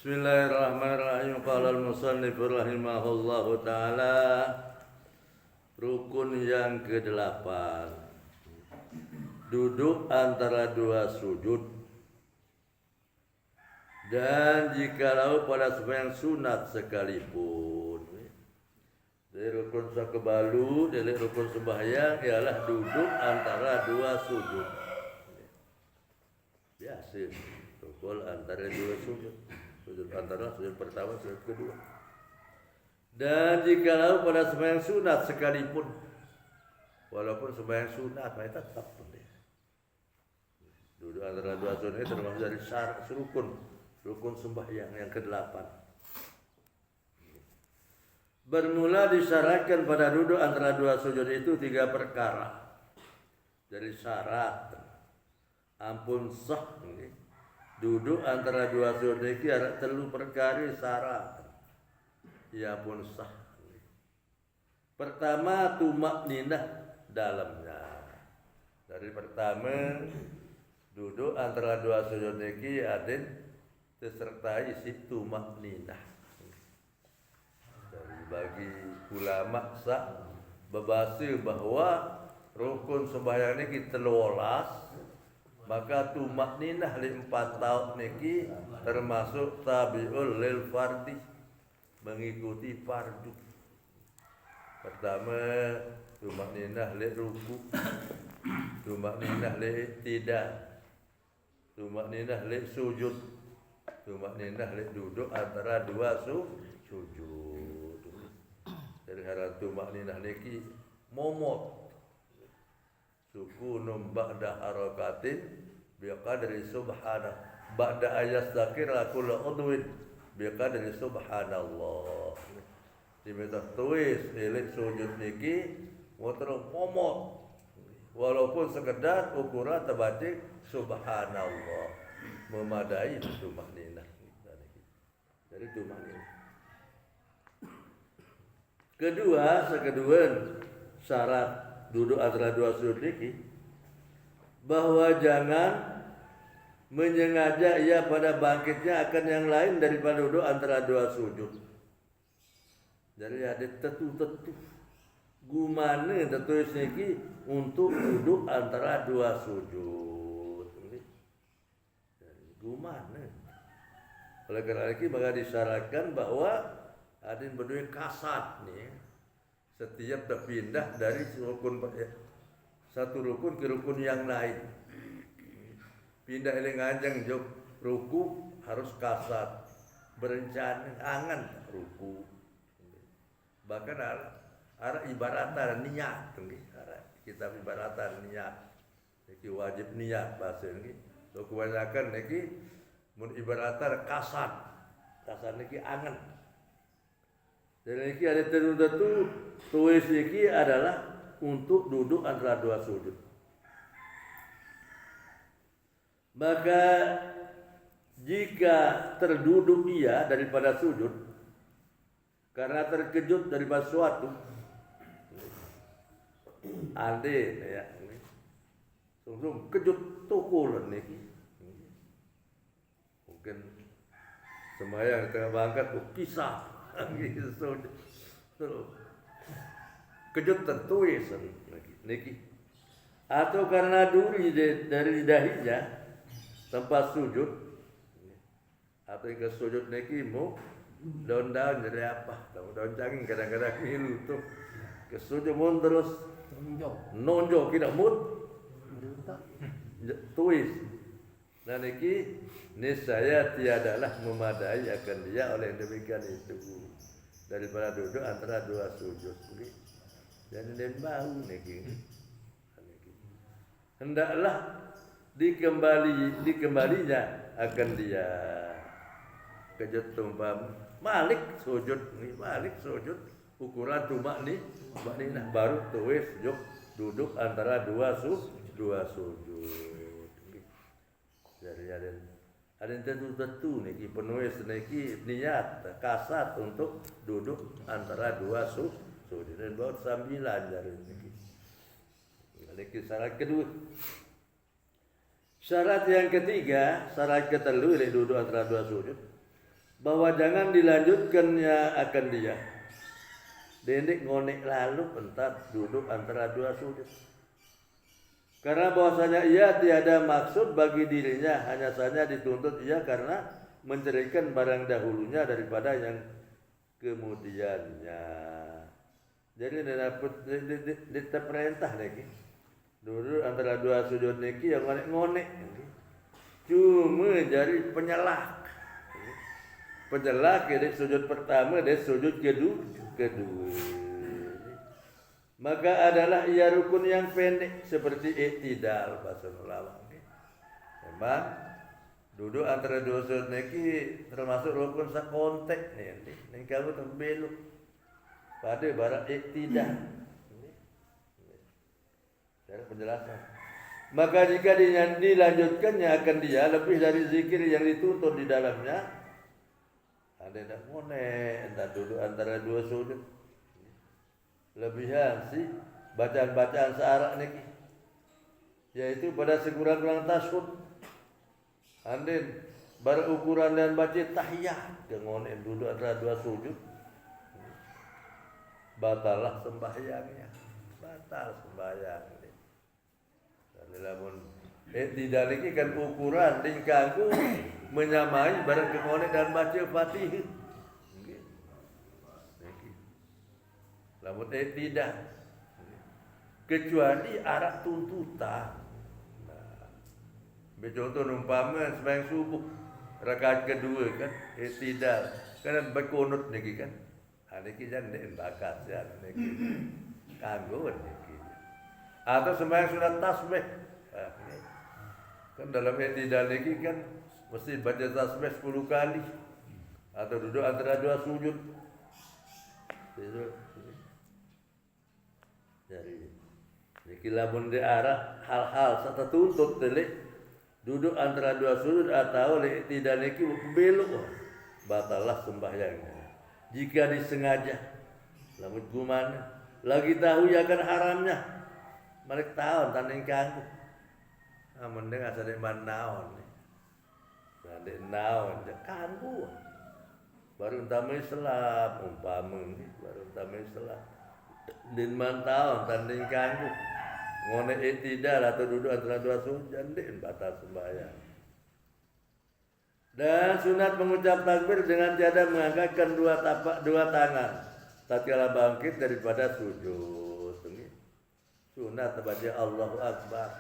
Bismillahirrahmanirrahim. Qala al-musannif rahimahullahu taala, rukun yang ke-8, duduk antara dua sujud. Dan jikalau pada sembahyang sunat sekalipun, dari rukun sakebalu, dari rukun sembahyang ialah duduk antara dua sujud. Biasa rukun antara dua sujud. Sujud antara sujud pertama, sujud kedua. Dan jikalau pada sembahyang sunat sekalipun, walaupun sembahyang sunat, mereka tetap duduk antara dua sujud ini termasuk dari syarat rukun sembahyang yang ke-8. Bermula disyaratkan pada duduk antara dua sujud itu 3 perkara. Dari syarat ampun sah ini. Duduk antara dua sujud iki ada 3 perkara syarat. Ya pun sah. Pertama, tumak ninah dalamnya. Dari pertama, duduk antara dua sujud iki ada disertai si tumak ninah. Dari bagi ulama sah berbahasa bahwa rukun sembahyang ini 13, maka tumak ninah li 4 tahun niki termasuk tabiul lil fardi, mengikuti fardu. Pertama, tumak ninah li ruku, tumak ninah li tidak, tumak ninah li sujud, tumak ninah li duduk antara dua sujud. Dari hara tumak ninah niki momot sukunum ba'da harakatin biqadri subhanah ba'da ayat zakir kullu udwin biqadri subhanallah. Diminta tulis ilik sujud niki motor momot walaupun sekedar ukuran terbaca subhanallah, memadai tumak ninah. Dari tumak ninah. Kedua syarat duduk antara dua sujud niki, bahwa jangan menyengaja ia pada bangkitnya akan yang lain daripada duduk antara dua sujud. Jadi ada tetu gumana tertulis niki untuk duduk antara dua sujud. Jadi gumana? Oleh karena itu maka disyaratkan bahwa ada yang berdua kasat nih. Setiap terpindah dari satu rukun ke rukun yang lain. Pindah eling anjang jok ruku harus kasat, berencana angan ruku. Bahkan arah ibaratan niat, kita ibaratan niat. Iki wajib niat bahasa ini. So kebanyakan niki mun ibaratan kasat niki angan. Dan ini ada tentu tulis ini adalah untuk duduk antara dua sujud. Maka jika terduduk ia daripada sujud karena terkejut daripada suatu, ande ya, sungguh kejut tukul niki. Mungkin sembahyang tengah berangkat kisah. Kejut tertulis niki, atau karena duri dari dahinya tempat sujud, atau ke sujud niki mau daun-daun dari apa? Daun canging kadang-kadang hilu tuh ke sujud mun terus nonjok tidak mut tulis. Dan niki niscaya tiadalah memadai akan dia oleh yang demikian itu daripada duduk antara dua sujud. Dan bau niki. Hendaklah dikembalinya akan dia kejut tumpam malik sujud ukuran tumak ninah baru tulis duduk antara dua sujud. Jadi ada yang tentu niki penulis niki niat kasat untuk duduk antara dua sujud dan baru 9 dari niki. Niki syarat kedua. Syarat yang ketiga, syarat kedua duduk antara dua sujud bahwa jangan dilanjutkannya akan dia. Dendek ngonek lalu entar duduk antara dua sujud. Karena bahwasanya ia tiada maksud bagi dirinya, hanya saja dituntut ia karena menceraikan barang dahulunya daripada yang kemudiannya. Jadi dia perintah niki. Duduk antara dua sujud niki yang ngonek-ngonek. Cuma jadi penyelak. Penyelak dari sujud pertama dan sujud kedua. Maka adalah ia rukun yang pendek seperti iktidal bahasa ulama. Memang duduk antara dua sujud niki termasuk rukun sakontek nih. Nih kamu terbelok pada barat iktidal. Cara penjelasan. Maka jika dilanjutkannya akan dia lebih dari zikir yang dituntut di dalamnya, ada yang ngonek, entah duduk antara dua sudut. Lebihan sih bacaan-bacaan searak niki, yaitu pada sekurang-kurang tasawuf. Andin berukuran dan baca tahiyat dengan duduk antara dua sujud, batalah sembahyangnya, batal sembahyang. Dan lamun tidak lagi kan ukuran tingkahku menyamai barang kemonek dan baca Fatihah. Lamun tidak, kecuali arah tuntutan. Contoh umpama sembahyang subuh rakaat kedua kan, tidak kan berkunut niki kan. Niki jan nek bakat jan niki. Kanggo niki. Atau sembahyang sunat tasbih. Kan dalam i'tidal niki kan mesti baca tasbih 10 kali. Atau duduk antara dua sujud. Jadi niki lamun di arah hal-hal satu tuntut delik duduk antara dua sujud atau i'tidal niki belok batallah sembahyangnya. Jika disengaja lamun gumana lagi tahu ya kan haramnya balik tahun tanding kanggu. Mending asal dek naon nih. Dek naon je kanggu. Baru umpama Islam baru umpama Islam. Din tahun tanding kanggu. Ngone i'tidal atau duduk antara dua sujud din batal sembahyang. Dan sunat mengucap takbir dengan tiada mengangkatkan dua tangan tatkala bangkit daripada sujud. Sunat baca Allahu Akbar.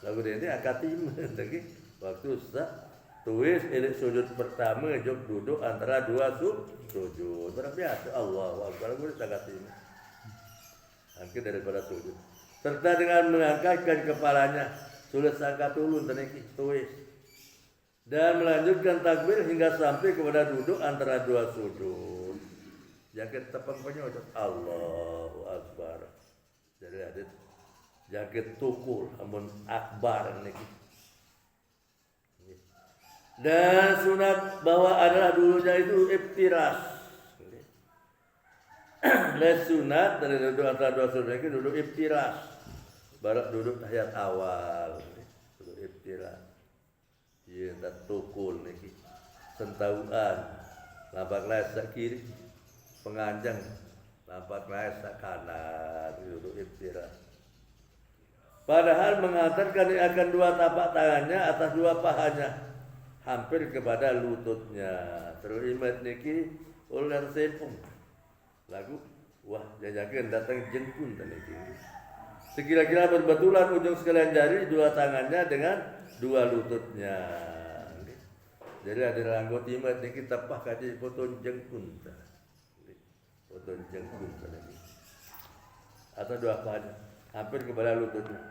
Lagu ini akatim lagi waktu tulis elit sujud pertama jog duduk antara dua sujud. Berbiasa Allahu Akbar lagu ini akatim. Angkat daripada sujud. Serta dengan mengangkatkan kepalanya sulit angkat ulun teniki tulis. Dan melanjutkan takbir hingga sampai kepada duduk antara dua sujud. Jaket tepang penyodot Allahu Akbar. Jadi ada jaket tukul amun akbar niki. Dan sunat bahwa adalah dulunya itu iftiras. Les sunat dari duduk antara dua sujud niki duduk iftiras. Baru duduk tahiyat awal, duduk iftiras. Iya tak tukul niki. Sentauan lampak les kiri penganjang lampak les kanan duduk iftiras. Padahal mengatakan akan dua tapak tangannya atas dua pahanya hampir kepada lututnya. Terus imat niki ular sepung. Lagu wah jajakan datang jengkun niki. Sekira-kira berbetulan ujung sekalian jari dua tangannya dengan dua lututnya. Jadi ada ranggot imat niki tapah kaji potong jengkun. Potong jengkun niki. Atau dua pahanya hampir kepada lututnya.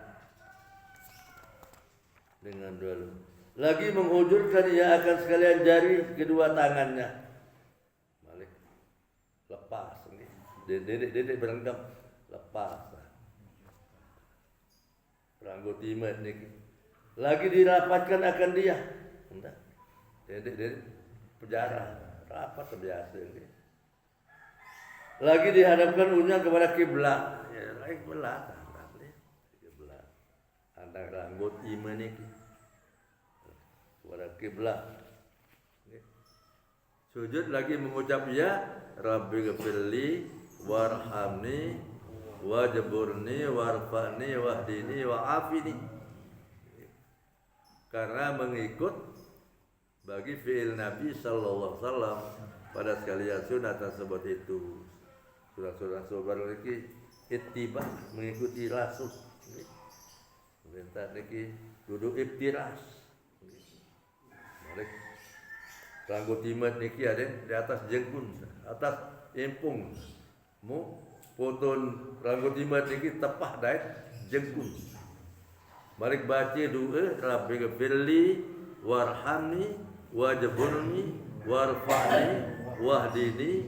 Dengan dua lutut. Lagi menghujurkan ia akan sekalian jari kedua tangannya. Balik. Lepas ini. Dedek berengkam lepas. Ranggut imat niki. Lagi dirapatkan akan dia. Entah. Dedek penjara. Rapat terbiasa ini. Lagi dihadapkan unyang kepada kiblat. Ya, lagi kiblat. Kiblat. Antara ranggut imat niki. Kepada kiblat. Sujud lagi mengucap ya Rabbi ghfirli warhamni wajburni warfa'ni wahdini wa'afini. Karena mengikut bagi fi'il Nabi sallallahu alaihi wasallam pada sekalian sunat tersebut itu. Surah-surah sobar lagi ittiba mengikuti rasul. Perintah niki duduk ibtiras. Mari ranggo timet niki ada di atas jengkun, atas empung. Mu potun ranggo timet niki tepah daet jengkun. Mari baca doa Rabbi ghfirli warhamni wajburni warfa'ni wahdini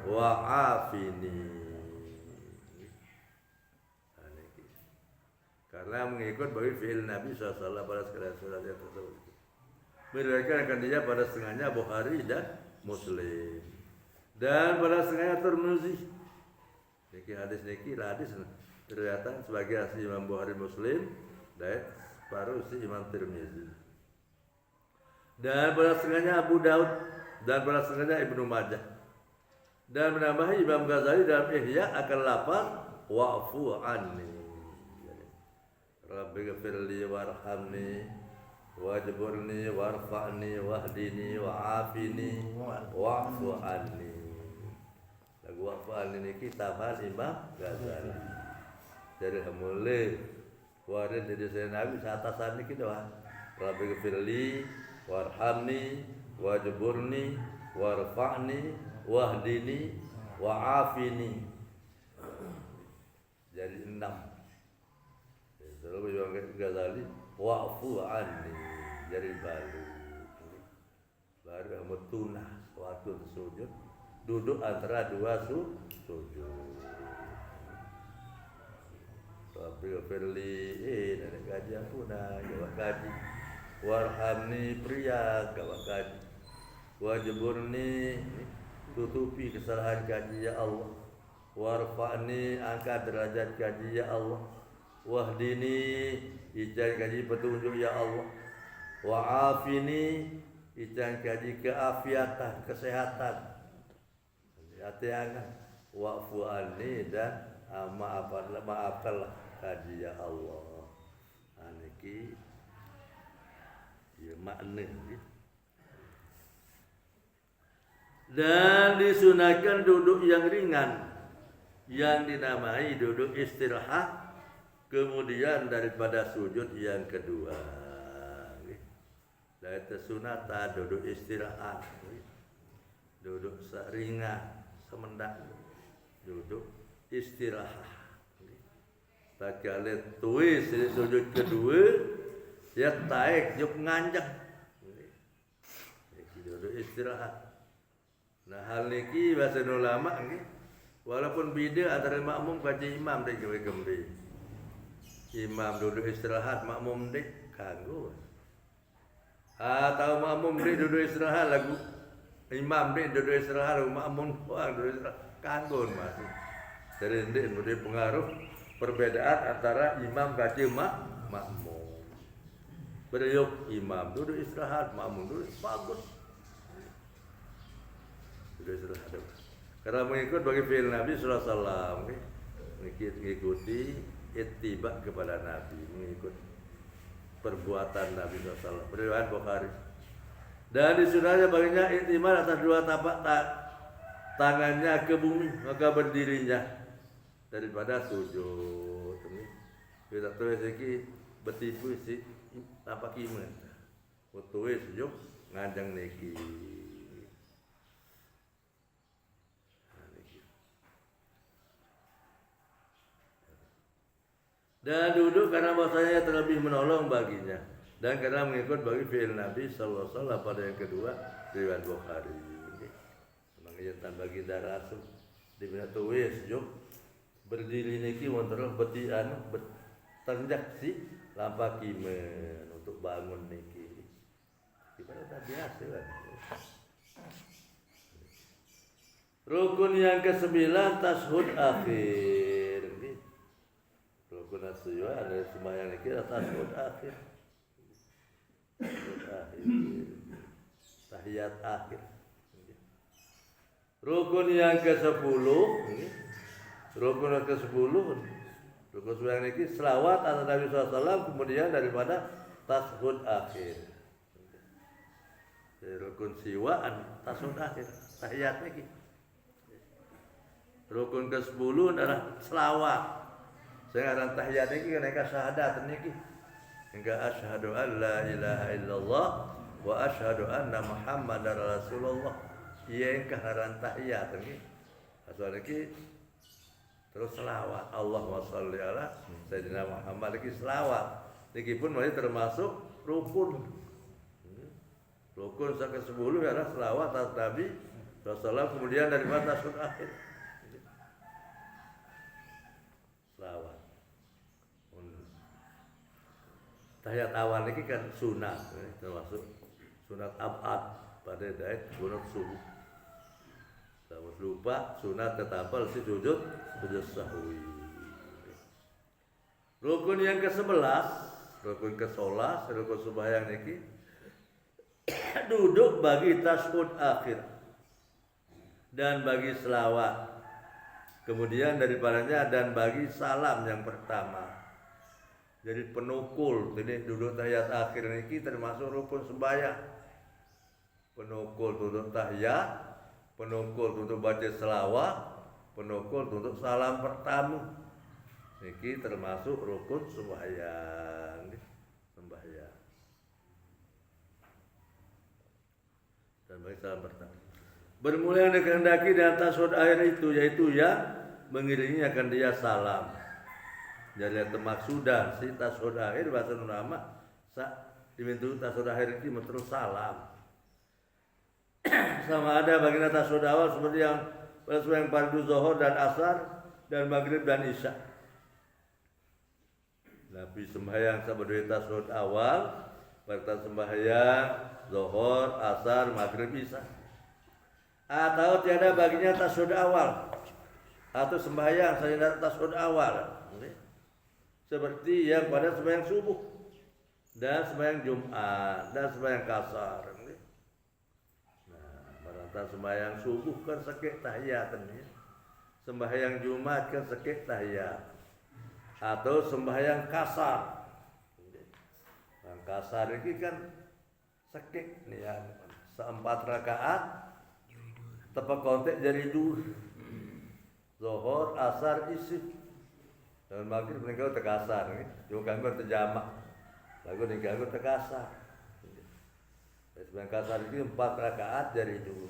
wa'afini. Karena mengikut bagi fi'il Nabi SAW pada sekalian surat yang tersebut. Meriwayatkan akan dia pada setengahnya Bukhari dan Muslim. Dan pada setengahnya Tirmizi. Niki hadis niki hadis terlihat sebagai asli Imam Bukhari Muslim dan separuh si Imam Tirmizi. Dan pada setengahnya Abu Daud dan pada setengahnya Ibnu Majah. Dan menambahi Imam Ghazali dalam Ihya akan lapar wa'fu anni. Rabbi ghfirli warhamni wajburni warfa'ni wahdini wa'afini wa'fu anni. Lagu wa'fu anni niki tambahan Imam Ghazali. Dari mulai warin dari saya Nabi atasan niki doa. Rabbi ghfirli warhamni wajburni warfa'ni wahdini wa'afini. Jadi 6. Lalu Imam Ghazali wa'fu anni jadi baru mutunah waktu sujud duduk antara dua sujud. Rabbi ghfirli dari gaji ampuna jawab gaji warhamni pria jawab gaji wajburni tutupi kesalahan gaji ya Allah warfa'ni angkat derajat gaji ya Allah wahdini ijan kaji petunjuk ya Allah wa'afini ijan kaji keafiatan kesehatan hati-hati wa'fu anni dan maafkanlah kaji ya Allah aniki ya makna dan disunahkan duduk yang ringan yang dinamai duduk istirahat. Kemudian daripada sujud yang kedua, dari sunata duduk istirahat, duduk ringan, semendak, duduk istirahat. Sekali tuis sujud kedua, dia taik, juk nganjak, duduk istirahat. Nah hal ini bahasa ulama, walaupun beda antara makmum kaji imam dan kembali. Imam duduk istirahat, makmum dek kanggo. Atau makmum dek duduk istirahat lagu imam dek duduk istirahat, makmum duduk istirahat kanggo masih. Jadi dek mulai pengaruh perbedaan antara imam kaji makmum. Beriuk imam duduk istirahat, makmum duduk bagus. Duduk istirahat. Karena mengikut bagi fi'il Nabi sallallahu alaihi wasallam, mengikuti ittiba kepada Nabi, mengikut perbuatan Nabi SAW. Riwayat Bukhari. Dan disunahnya baginya iktimal atas dua tapak tangannya ke bumi, maka berdirinya daripada sujud. Kita tulis lagi betipu si tapak iman. Tulis sujud ngajang niki. Dan duduk karena bahasanya terlebih menolong baginya dan karena mengikut bagi fi'il Nabi sallallahu alaihi wasallam pada yang kedua riwayat Bukhari. Mengingatkan bagi Rasul di mana tuwis juk berdiri niki wonten beti tenjak si lampa kimen untuk bangun niki. Ibarat biasa kan. Rukun yang ke-9 tashahud akhir. Rukun as-sujud ada sembahyang kita tashahud akhir. Tahiyat akhir. Rukun yang ke-10, rukun ke-10, rukun yang ini selawat atas Nabi SAW, kemudian daripada tashahud akhir. Jadi rukun siwaan tashahud akhir, tahiyat ini. Rukun ke-10 adalah selawat. Saya ngaran tahiyat ini kan syahadat ini. Hingga asyhadu an la ilaha illallah wa asyhadu anna Muhammadar Rasulullah. Iya yang keharan tahiyat ini. Asal ini terus selawat. Allahumma sholli ala Sayyidina Muhammad lagi selawat. Ini pun masih termasuk rukun. Rukun ke-10 adalah selawat atas Nabi Rasulullah, kemudian dari tashahud akhir. Selawat. Tahiyat awal ini kan sunat, termasuk sunat abad pada dait sunat subuh. Sama lupa sunat tetapal si sujud sahwi. Rukun yang ke-11, rukun ke-11, rukun sembahyang niki duduk bagi tashahud akhir dan bagi selawat. Kemudian daripadanya dan bagi salam yang pertama. Jadi penukul, jadi duduk tahiyat akhir niki termasuk rukun sembahyang. Penukul duduk tahiyat, penukul untuk baca selawat, penukul untuk salam pertama. Niki termasuk rukun sembahyang. Sembahyang. Dan bagi salam pertama. Bermula yang dikehendaki di atas tashahud akhir itu, yaitu yang mengiringi akan dia salam. Jadi yang termaksudan si tashahud akhir bahasa nama dimintu tashahud akhir ini terus salam. Sama ada bagian tashahud awal seperti yang fardu zuhur dan asar dan maghrib dan isya. Nabi sembahyang sabda tashahud awal, pada sembahyang zuhur, asar, maghrib, isya. Atau tiada baginya tashahud awal atau sembahyang saja tashahud awal. Seperti yang pada sembahyang subuh dan sembahyang Jumat dan sembahyang kasar. Nah, pada sembahyang subuh kan sekek tahiyat ya. Sembahyang Jumat kan sekek tahiyat. Atau sembahyang kasar. Yang kasar ini kan sekek nih ya. 4 rakaat tepat kontek jadi 2. Zuhur, asar, isya. Dan maghrib meninggal terkasar, juga gangguan terjamak, lagu meninggal terkasar. Sebenarnya kasar ini 4 rakaat dari itu.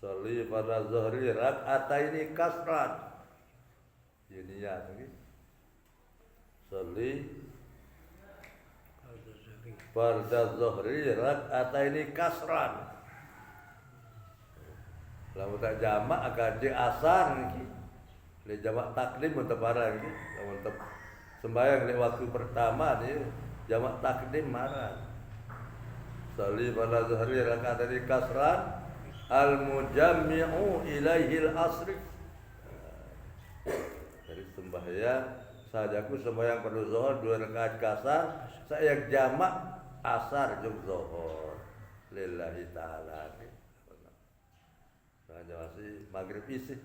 Sholli pada zuhri rak'ataini kasran. Ini ya, sholli pada zuhri rak'ataini kasran. Lalu tak jamak akan di asar nih. Le jamak takdim untuk barang ni, untuk sembahyang di waktu pertama ni jamak takdim marah. Sholli pada zuhri rakaat dari kasran al mujammi'u ilaihi al asri. Jadi sembahyang sajaku sembahyang pada zuhur 2 rakaat kasar, saya jamak asar juga zuhur lillahi taala. Nah, masih maghrib isi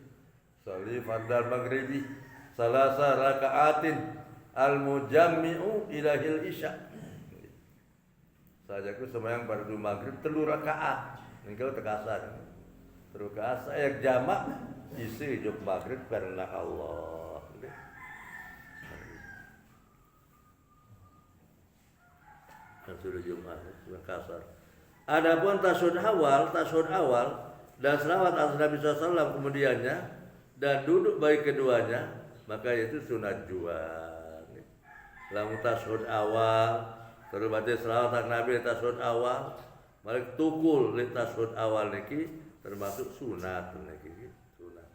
sholli fardal maghribi salasa rakaatin al mujammi'u ilahil isya. Sajaku sembahyang pada maghrib 3 rakaat. Ninggal terkasar. 3 rakaat saya jamak isi juk maghrib karena Allah. Dan sudah Jumat kasar. Adapun tashahud awal dan selawat atas Nabi SAW kemudiannya dan duduk bagi keduanya, maka itu sunat jua. Lalu tashahud awal, terus baca selawat atas Nabi tashahud awal, mari tukul di tashahud awal niki termasuk sunat niki. Sunat.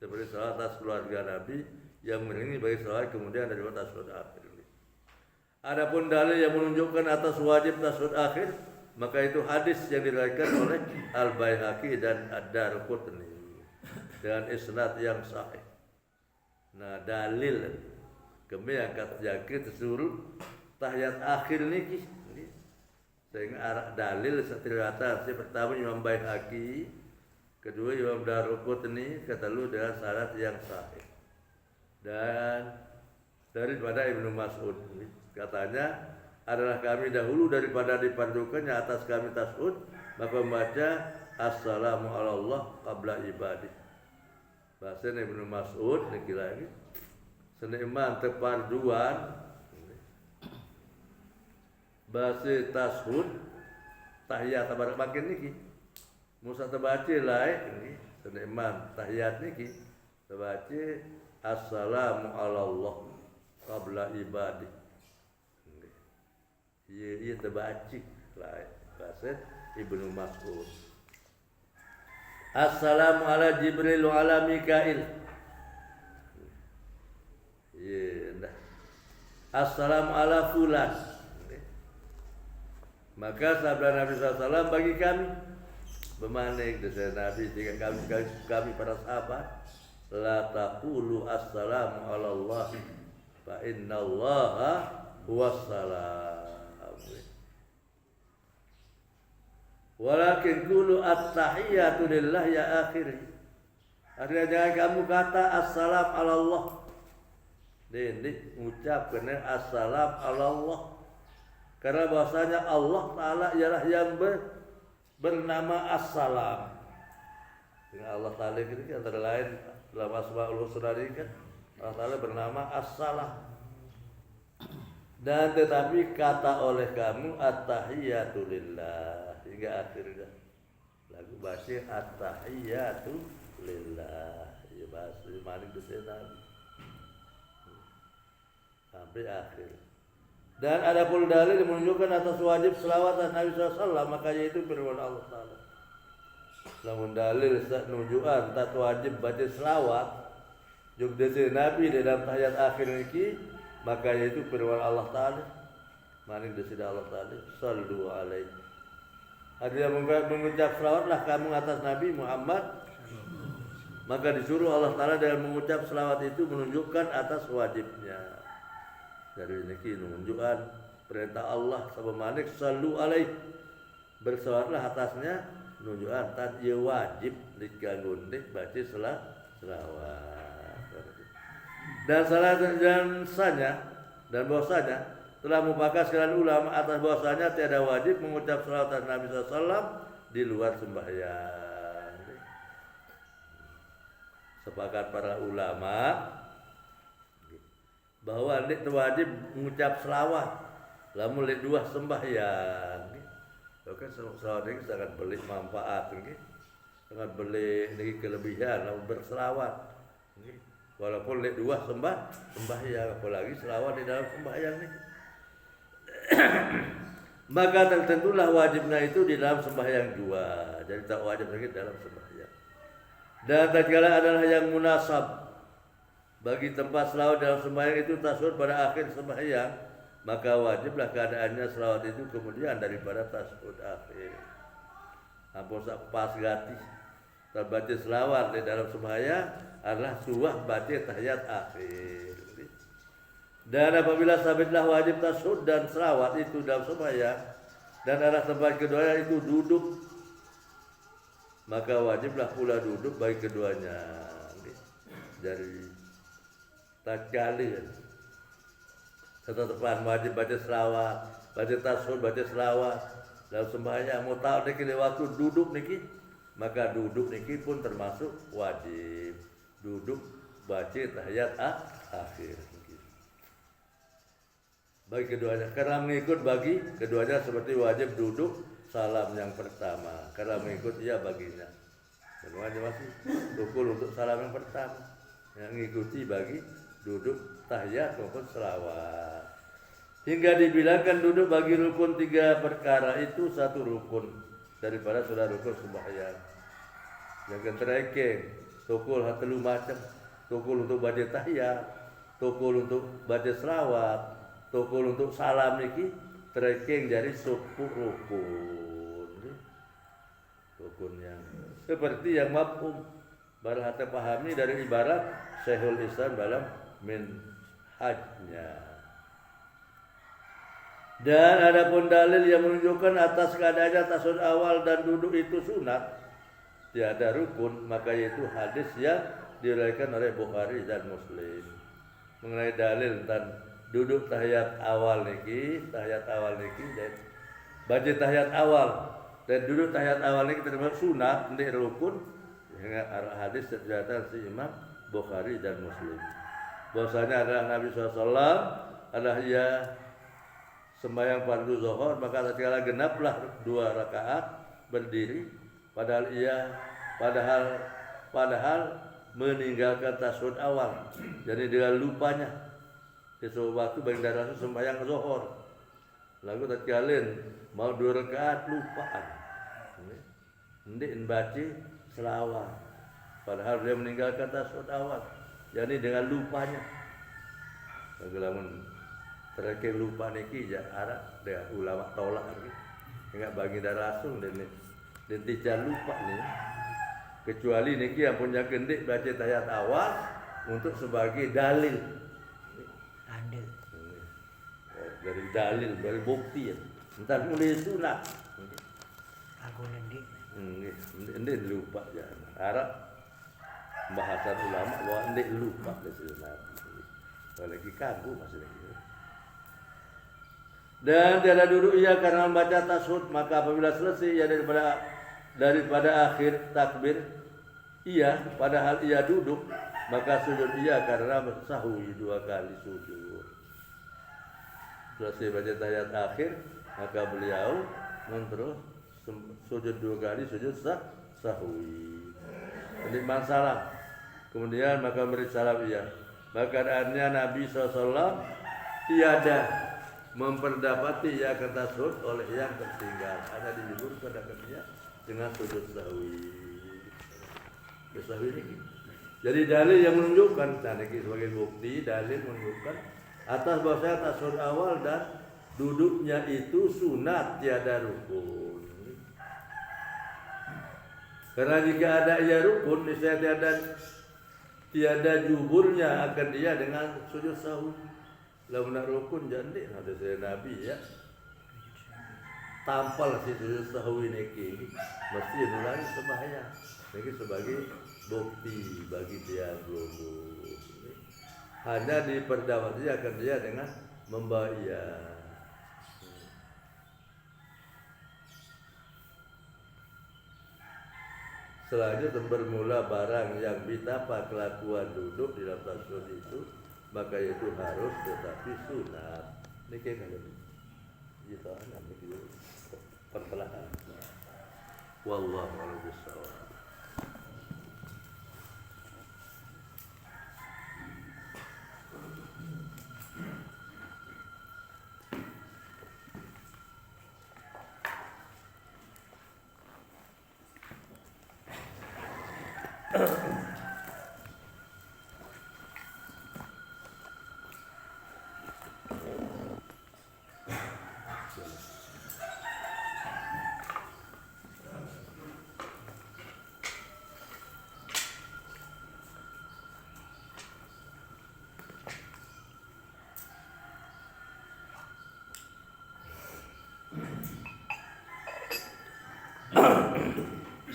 Seperti selawat atas keluarga Nabi yang mengiringi bagi selawat kemudian dari tashahud akhir. Adapun dalil yang menunjukkan atas wajib tashahud akhir, maka itu hadis yang diriwayatkan oleh Al-Baihaqi dan Ad-Darqutni dengan isnad yang sahih. Nah, dalil kami angkat yakin tersuruh tahiyat akhir niki. Sehingga arah dalil setirata si pertama Imam Baihaqi, kedua Imam Daruqutni, ketelu dengan syarat yang sahih. Dan daripada Ibnu Mas'ud katanya adalah kami dahulu daripada dipandukannya atas kami tasud, maka membaca assalamu ala Allah qabla ibadi. Bahasa Ibnu Mas'ud niki lagi seniman teparduan bahasa tasud tahiyat tabarak makin niki musa terbaca lain ini seniman tahiyat niki terbaca assalamu ala Allah qabla ibadi. Ia terbaca lain bahasa Ibnu Mas'ud. Assalamu ala Jibril wa ala Mikail. Ya, assalamu ala fulan. Maka sabda Nabi SAW bagi kami bermanik dari Nabi jika kami para sahabat la taqulu assalamu ala Allah fa inna Allaha huwassalam. Walakin qulu at-tahiyatu lillah ya akhiri. Artinya jangan kamu kata assalam ala Allah. Ini ucap kena assalam ala Allah. Karena bahasanya Allah Ta'ala ialah yang bernama As-Salam. Dengan Allah Ta'ala ini antara lain dalam Asma'ul Husna ini kan Allah Ta'ala bernama As-Salam. Dan tetapi kata oleh kamu at-tahiyatu lillah hingga akhirnya. Lagu bahasa at-tahiyatu lillah. Ya bahasa malik dosen Nabi. Sampai akhir. Dan ada pun dalil yang menunjukkan atas wajib selawat atas Nabi SAW, maka yaitu firman Allah Ta'ala. Namun dalil menunjukkan tak wajib baca selawat juga dari Nabi dalam tahiyat akhir ini, maka yaitu firman Allah Ta'ala. Manik dari Allah Ta'ala, sallu alaihi. Ada yang mengucap selawatlah kamu atas Nabi Muhammad, maka disuruh Allah Ta'ala dalam mengucap selawat itu menunjukkan atas wajibnya. Dari ini menunjukkan perintah Allah sama manik sallu alaihi berselawatlah atasnya menunjukkan tadi wajib dikangundik baca selawat. Dan salah dan bahwasanya telah mufakat sekalian ulama atas bahwasanya tiada wajib mengucap selawat atas Nabi SAW di luar sembahyang. Sepakat para ulama bahwa nek wajib mengucap selawat lamun lek dua sembahyang. Kan selawat ini sangat beli manfaat nggih. Sangat beli niki kelebihan lamun berselawat. Nggih. Walaupun lek dua sembahyang apalagi selawat di dalam sembahyang niki. Maka tertentulah wajibnya itu di dalam sembahyang jua. Jadi tak wajib lagi dalam sembahyang. Dan tatkala adalah yang munasab bagi tempat selawat dalam sembahyang itu tasawuf pada akhir sembahyang, maka wajiblah keadaannya selawat itu kemudian daripada tasawuf akhir. Ampun pas gati terbaca selawat di dalam sembahyang adalah suah baca tahiyat akhir. Dan apabila sabitlah wajib tasawuf dan selawat itu dalam sembahyang dan arah tempat keduanya itu duduk, maka wajiblah pula duduk bagi keduanya. Dari tatkala tetapan wajib baca selawat, baca tasawuf, baca selawat dalam sembahyang mau tahu niki waktu duduk niki, maka duduk niki pun termasuk wajib. Duduk baca tahiyat akhir bagi keduanya, karena mengikut bagi keduanya seperti wajib duduk salam yang pertama, karena mengikut ia baginya. Semuanya masih rukun untuk salam yang pertama, yang mengikuti bagi duduk tahiyat maupun selawat. Hingga dibilangkan duduk bagi rukun tiga perkara itu satu rukun daripada saudara rukun sembahyang. Yang terakhir tukul hatelu macam, tukul untuk baca tahiyat, tukul untuk baca selawat, tukul untuk salam niki terakhir dari 10 rukun. Rukun yang seperti yang mafhum barahata pahami dari ibarat Syekhul Islam dalam minhajnya. Dan ada pun dalil yang menunjukkan atas keadaannya tasawuf awal dan duduk itu sunat. tiada rukun, maka itu hadis yang diriwayatkan oleh Bukhari dan Muslim. Mengenai dalil tentang duduk tahiyat awal niki dan baca tahiyat awal dan duduk tahiyat awal niki termasuk sunat, ini rukun. Hadis terjadi si Imam Bukhari dan Muslim. Bahwasanya adalah Nabi SAW adalah ia sembahyang fardu zuhur, maka tatkala genaplah 2 rakaat berdiri, padahal meninggalkan tasyahud awal. Jadi dengan lupanya sesuatu waktu bagi darah sembahyang zuhur. Lalu tatkala mau 2 rakaat lupaan. Hendak baca selawat. Padahal dia meninggalkan tasyahud awal. Jadi dengan lupanya. Kegelamun terakhir lupa niki ya arah dia ulama tolak lagi. Enggak bagi dah langsung dan tidak lupa nih. Kecuali niki yang punya kendik baca tahiyat awal untuk sebagai dalil. Dari dalil, dari bukti ya. Entar mulai sunat. Aku nanti. Ini lupa ya. Arah bahasan ulama bahwa ini lupa dari Nabi. Lagi kagum masih lagi. Dan tiada duduk ia karena membaca tasyahud, maka apabila selesai ia daripada akhir takbir ia padahal ia duduk, maka sujud ia karena sahwi 2 kali sujud. Selesai baca tahiyat akhir, maka beliau terus sujud 2 kali sujud sahwi. Ini masalah. Kemudian maka beri salam ia. Maka keadaannya Nabi SAW tiada memperdapati ia kata tasyahud oleh yang tertinggal. Ada dihibur pada dia dengan sujud sahwi. Sahwi ini. Jadi dalil yang menunjukkan, tadi sebagai bukti dalil menunjukkan atas bahwasanya tasyahud awal dan duduknya itu sunat tiada rukun. Karena jika ada ia rukun, misalnya tiada juburnya akan dia dengan sujud sahwi. Lalu nak rukun jadi ada saya Nabi ya. Tampal si sujud sahwi niki mesti ulangi sembahyang. Niki sebagai bukti bagi dia dulu. Hanya diperdapati akan dia dengan membayar. Selanjutnya bermula barang yang betapa kelakuan duduk di dalam tasyahud itu, maka itu harus tetapi sunat. Ini kayak kalau kita nanti kita perlahan. Wallahu a'lam bishawab.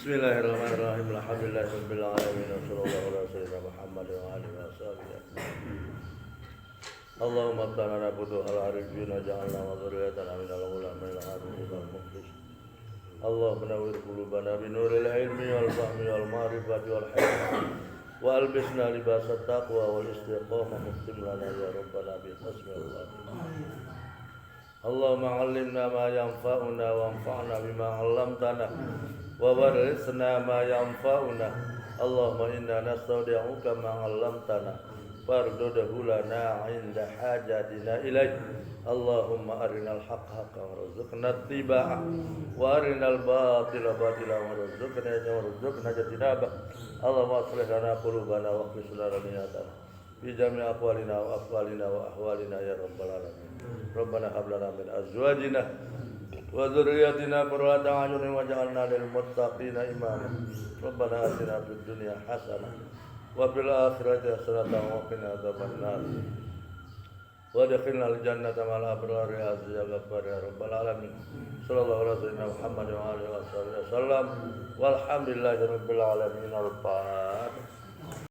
Bismillahirrahmanirrahim. Alhamdulillahirabbil alamin. Wassallallahu ala sayyidina Muhammad wa alihi washabihi. Allahumma ta'ala na'budu al-arifin wa ja'alna wa dzurriyyatan minal ulama al-arifin wal mukhlis. Allahumma nawwir qulubana bi nuril ilmi wal fahmi wal ma'rifati wal hikmah wa albisna libasat taqwa wal istiqamah muqtim lana ya rabbana bi hasbunallah. Allahumma 'allimna ma yanfa'una wa anfa'na bima 'allamtana wa warisna ma yanfa'una. Allahumma inna nastaudi'uka ma 'allamtana fardudhu lana 'inda hajatina ilaik. Allahumma arinal haqqa haqqan warzuqna ittiba'ah wa arinal batila batilan warzuqna ijtinabah. Allahumma aslih lana qulubana wa qis lana niyatana fi jami' aqwalina wa af'alina wa ahwalina ya rabbal alamin. Rabbana hab lana min azwajina wa dzurriyyatina qurrata a'yunin waj'alna lil muttaqina imama. Rabbana atina fid dunya hasanah wa fil akhirati hasanah wa qina adzabannar. وادخلنا الجنة مع الأبرار يا عزيز يا غفار يا رب العالمين صلى الله على سيدنا محمد وعلى آله وصحبه وسلم والحمد لله رب العالمين الفاتحة